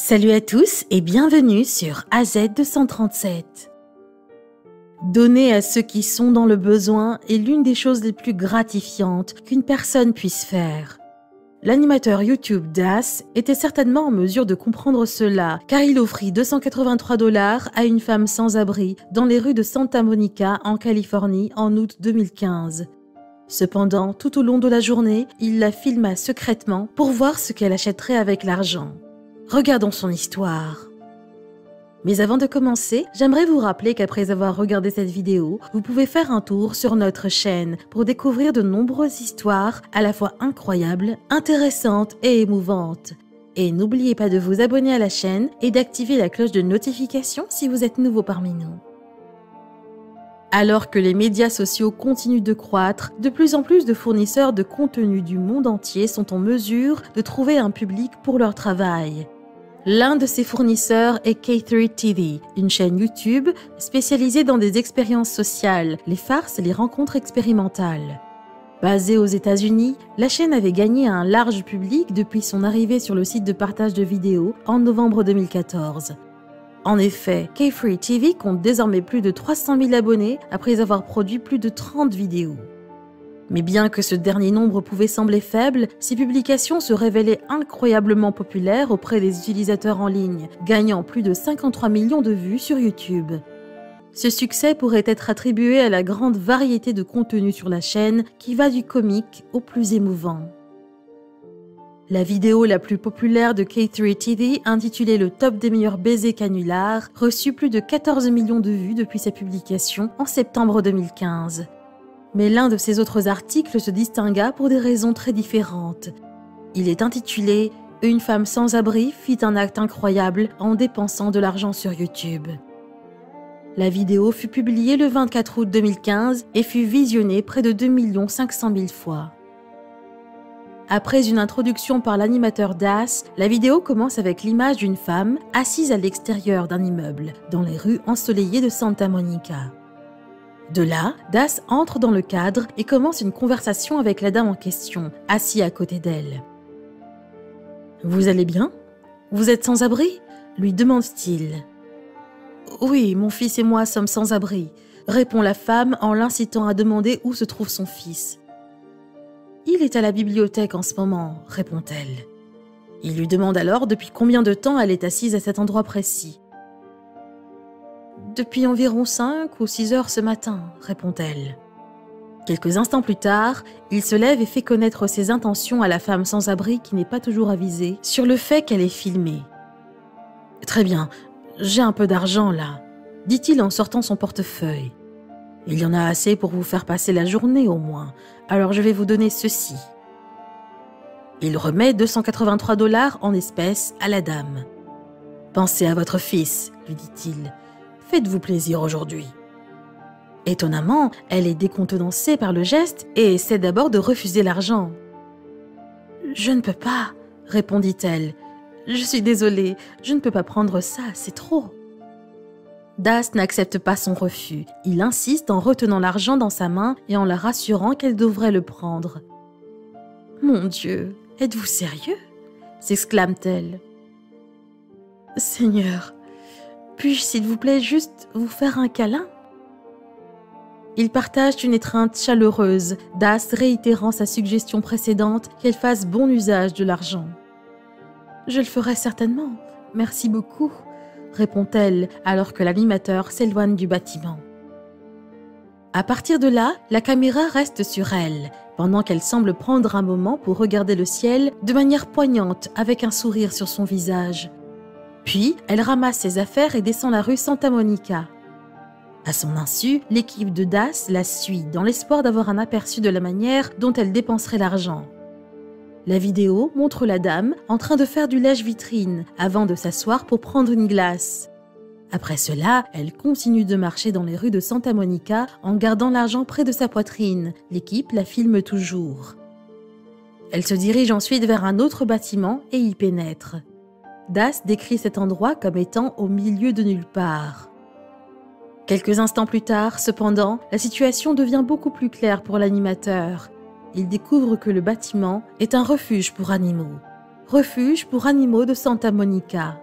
Salut à tous et bienvenue sur AZ237. Donner à ceux qui sont dans le besoin est l'une des choses les plus gratifiantes qu'une personne puisse faire. L'animateur YouTube Das était certainement en mesure de comprendre cela, car il offrit $283 à une femme sans abri dans les rues de Santa Monica en Californie en août 2015. Cependant, tout au long de la journée, il la filma secrètement pour voir ce qu'elle achèterait avec l'argent. Regardons son histoire. Mais avant de commencer, j'aimerais vous rappeler qu'après avoir regardé cette vidéo, vous pouvez faire un tour sur notre chaîne pour découvrir de nombreuses histoires à la fois incroyables, intéressantes et émouvantes. Et n'oubliez pas de vous abonner à la chaîne et d'activer la cloche de notification si vous êtes nouveau parmi nous. Alors que les médias sociaux continuent de croître, de plus en plus de fournisseurs de contenu du monde entier sont en mesure de trouver un public pour leur travail. L'un de ces fournisseurs est K3 TV, une chaîne YouTube spécialisée dans des expériences sociales, les farces et les rencontres expérimentales. Basée aux États-Unis, la chaîne avait gagné un large public depuis son arrivée sur le site de partage de vidéos en novembre 2014. En effet, K3 TV compte désormais plus de 300 000 abonnés après avoir produit plus de 30 vidéos. Mais bien que ce dernier nombre pouvait sembler faible, ses publications se révélaient incroyablement populaires auprès des utilisateurs en ligne, gagnant plus de 53 millions de vues sur YouTube. Ce succès pourrait être attribué à la grande variété de contenus sur la chaîne qui va du comique au plus émouvant. La vidéo la plus populaire de K3 TV, intitulée Le top des meilleurs baisers canulars, reçut plus de 14 millions de vues depuis sa publication en septembre 2015. Mais l'un de ses autres articles se distingua pour des raisons très différentes. Il est intitulé « Une femme sans abri fit un acte incroyable en dépensant de l'argent sur YouTube ». La vidéo fut publiée le 24 août 2015 et fut visionnée près de 2 500 000 fois. Après une introduction par l'animateur Das, la vidéo commence avec l'image d'une femme assise à l'extérieur d'un immeuble, dans les rues ensoleillées de Santa Monica. De là, Das entre dans le cadre et commence une conversation avec la dame en question, assise à côté d'elle. « Vous allez bien? Vous êtes sans abri ?» lui demande-t-il. « Oui, mon fils et moi sommes sans abri », répond la femme en l'incitant à demander où se trouve son fils. « Il est à la bibliothèque en ce moment », répond-elle. Il lui demande alors depuis combien de temps elle est assise à cet endroit précis. « Depuis environ 5 ou 6 heures ce matin », répond-elle. Quelques instants plus tard, il se lève et fait connaître ses intentions à la femme sans abri qui n'est pas toujours avisée sur le fait qu'elle est filmée. « Très bien, j'ai un peu d'argent là », dit-il en sortant son portefeuille. « Il y en a assez pour vous faire passer la journée au moins, alors je vais vous donner ceci. » Il remet $283 en espèces à la dame. « Pensez à votre fils, lui dit-il. Faites-vous plaisir aujourd'hui. » Étonnamment, elle est décontenancée par le geste et essaie d'abord de refuser l'argent. « Je ne peux pas, » répondit-elle. « Je suis désolée, je ne peux pas prendre ça, c'est trop. » Das n'accepte pas son refus. Il insiste en retenant l'argent dans sa main et en la rassurant qu'elle devrait le prendre. « Mon Dieu, êtes-vous sérieux ?» s'exclame-t-elle. « Seigneur, puis-je s'il vous plaît juste vous faire un câlin ?» Ils partagent une étreinte chaleureuse, Das réitérant sa suggestion précédente qu'elle fasse bon usage de l'argent. « Je le ferai certainement, merci beaucoup », répond-elle alors que l'animateur s'éloigne du bâtiment. À partir de là, la caméra reste sur elle, pendant qu'elle semble prendre un moment pour regarder le ciel de manière poignante avec un sourire sur son visage. Puis, elle ramasse ses affaires et descend la rue Santa Monica. À son insu, l'équipe de Das la suit dans l'espoir d'avoir un aperçu de la manière dont elle dépenserait l'argent. La vidéo montre la dame en train de faire du lèche-vitrine avant de s'asseoir pour prendre une glace. Après cela, elle continue de marcher dans les rues de Santa Monica en gardant l'argent près de sa poitrine. L'équipe la filme toujours. Elle se dirige ensuite vers un autre bâtiment et y pénètre. Das décrit cet endroit comme étant au milieu de nulle part. Quelques instants plus tard, cependant, la situation devient beaucoup plus claire pour l'animateur. Il découvre que le bâtiment est un refuge pour animaux. Refuge pour animaux de Santa Monica.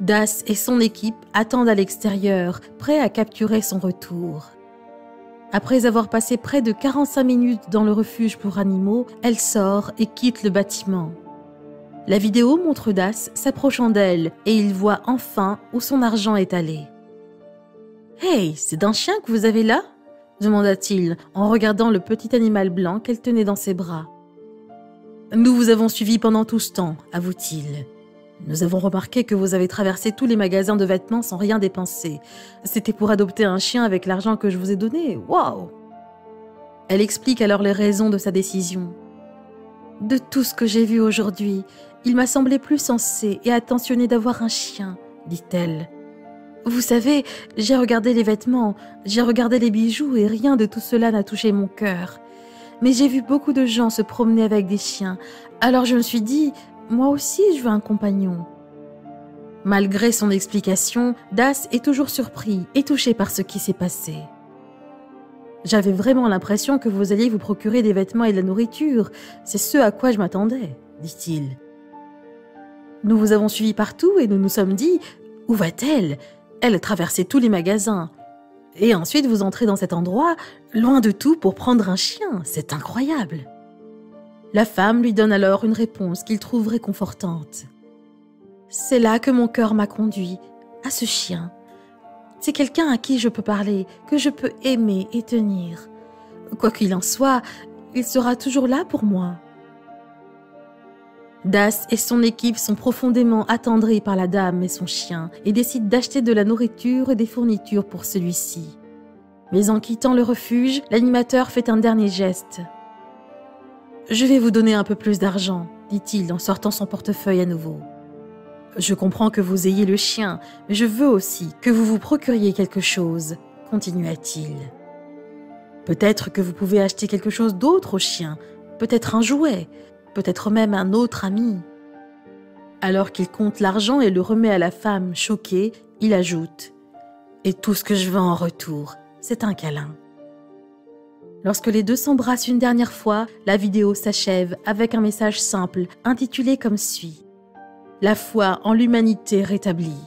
Das et son équipe attendent à l'extérieur, prêts à capturer son retour. Après avoir passé près de 45 minutes dans le refuge pour animaux, elle sort et quitte le bâtiment. La vidéo montre Das s'approchant d'elle et il voit enfin où son argent est allé. « Hey, c'est un chien que vous avez là ?» demanda-t-il en regardant le petit animal blanc qu'elle tenait dans ses bras. « Nous vous avons suivi pendant tout ce temps, avoue-t-il. Nous avons remarqué que vous avez traversé tous les magasins de vêtements sans rien dépenser. C'était pour adopter un chien avec l'argent que je vous ai donné. Waouh !» Elle explique alors les raisons de sa décision. « De tout ce que j'ai vu aujourd'hui, il m'a semblé plus sensé et attentionné d'avoir un chien, dit-elle. Vous savez, j'ai regardé les vêtements, j'ai regardé les bijoux et rien de tout cela n'a touché mon cœur. Mais j'ai vu beaucoup de gens se promener avec des chiens, alors je me suis dit, moi aussi je veux un compagnon. » Malgré son explication, Das est toujours surpris et touché par ce qui s'est passé. « J'avais vraiment l'impression que vous alliez vous procurer des vêtements et de la nourriture, c'est ce à quoi je m'attendais, dit-il. Nous vous avons suivi partout et nous nous sommes dit, où va-t-elle ? Elle a traversé tous les magasins. Et ensuite vous entrez dans cet endroit, loin de tout pour prendre un chien, c'est incroyable. » La femme lui donne alors une réponse qu'il trouve réconfortante. « C'est là que mon cœur m'a conduit, à ce chien. C'est quelqu'un à qui je peux parler, que je peux aimer et tenir. Quoi qu'il en soit, il sera toujours là pour moi. » Das et son équipe sont profondément attendris par la dame et son chien et décident d'acheter de la nourriture et des fournitures pour celui-ci. Mais en quittant le refuge, l'animateur fait un dernier geste. « Je vais vous donner un peu plus d'argent, » dit-il en sortant son portefeuille à nouveau. « Je comprends que vous ayez le chien, mais je veux aussi que vous vous procuriez quelque chose, » continua-t-il. « Peut-être que vous pouvez acheter quelque chose d'autre au chien, peut-être un jouet, peut-être même un autre ami. » Alors qu'il compte l'argent et le remet à la femme choquée, il ajoute « Et tout ce que je veux en retour, c'est un câlin. » Lorsque les deux s'embrassent une dernière fois, la vidéo s'achève avec un message simple intitulé comme suit « La foi en l'humanité rétablie ».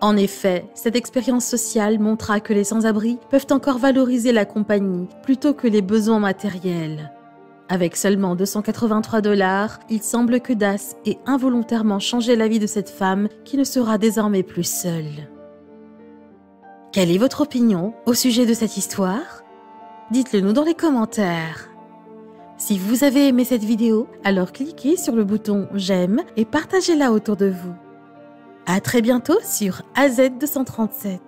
En effet, cette expérience sociale montra que les sans-abri peuvent encore valoriser la compagnie plutôt que les besoins matériels. Avec seulement 283 $, il semble que Das ait involontairement changé la vie de cette femme qui ne sera désormais plus seule. Quelle est votre opinion au sujet de cette histoire ? Dites-le nous dans les commentaires. Si vous avez aimé cette vidéo, alors cliquez sur le bouton j'aime et partagez-la autour de vous. À très bientôt sur AZ237.